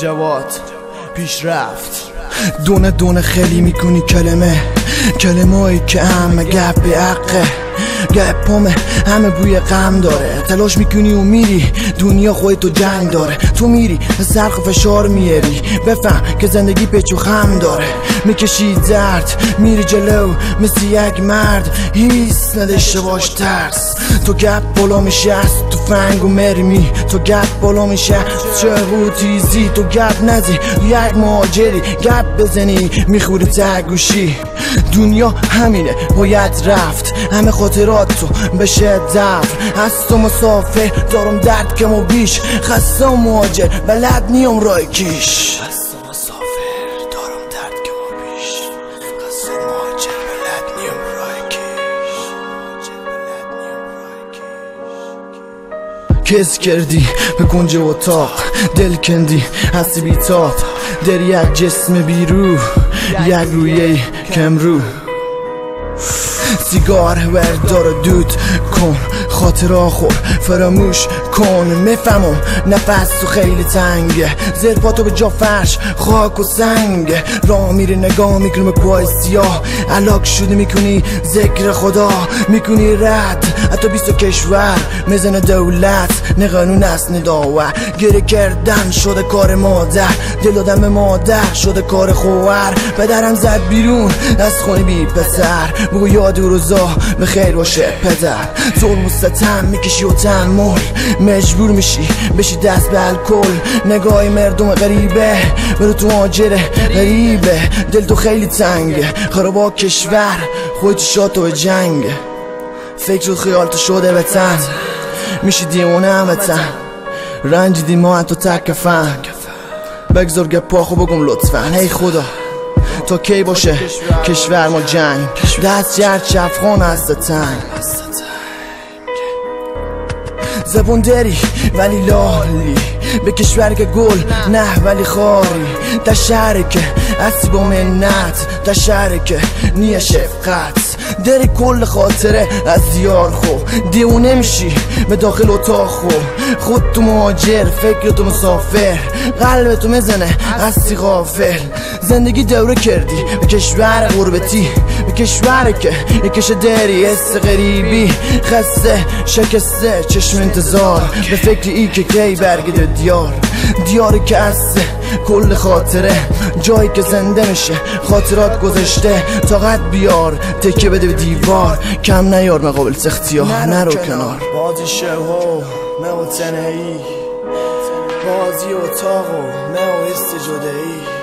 جواد پیشرفت. دونه دونه خیلی میکنی کلمه هایی که همه گپ به حقه، گپ پامه همه بوی غم داره. تلاش میکنی و میری دنیا خودتو جنگ داره. تو میری سرخ و فشار میاری، بفهم که زندگی پیچ و خم داره. میکشی درد میری جلو مثل یک مرد، هیس نداشته باش ترس. تو گپ بالا میشه از تو فنگ و مرمی، تو گپ بالا میشه چه و تیزی. تو گپ نزی یک مهاجری، گپ بزنی میخوری تگوشی. دنیا همینه باید رفت، همه خاطرات تو بشه دفن. از تو مسافر دارم درد کم و بیش، خسته و مهاجر بلد نیم رای کیش. کس کردی به کنج اتاق، دل کندی هستی بیتاب. در یک جسم بیرو، یک رویه کم رو. سیگار وردار و دود کن، خاطرها خور فراموش کن. میفهمم نفس تو خیلی تنگه، زیر پاتو به جا فرش خاک و سنگ. راه میری نگاه میکنی به کوهای سیاه، علاق شده میکنی ذکر خدا، میکنی رد حتی 20 کشور میزنه دولت. نه قانون است نه داور، گره کردن شده کار مادر، دل دادم به مادر شده کار خواهر. پدرم زد بیرون از خونه بی پسر، بگو یاد روزا به خیر باشه پدر. ظلم و ستم میکشی و تحمل، مجبور میشی بشی دست به الکل. نگاه مردم غریبه برو تو مهاجره غریبه. دل تو خیلی تنگه، خرابا کشور خودت شاد تو به جنگ. فکر و خیال تو شده وطن، میشی دیونه هم وطن. رنجیدی ما هم تو تکفن، بگذار گپا خو بگم لطفا. ای خدا تا کی باشه کشور ما جنگ، دست جرد چفخان هست تنگ. زبون داری ولی لالی، به کشور که گل نه ولی خاری. در شهر که اصلی با منت، در شهر که نیه شفقت. داری کل خاطره از دیار خو، دیونه میشی به داخل اتاق خو. خود تو مهاجر فکر تو مسافر، قلب تو میزنه هستی غافل. زندگی دوره کردی به کشور غربتی، به کشور که یکش داری حس غریبی. خسته شکسته چشم انتظار، به فکر ای که کی برگرده دیاری که هسته کل خاطره. جایی که زنده میشه خاطرات گذشته. طاقت بیار تکیه بده به دیوار، کم نیار مقابل سختی‌ها نرو کنار. بازی شوها نه و تنهایی، بازی اتاق و نه و حس جدایی.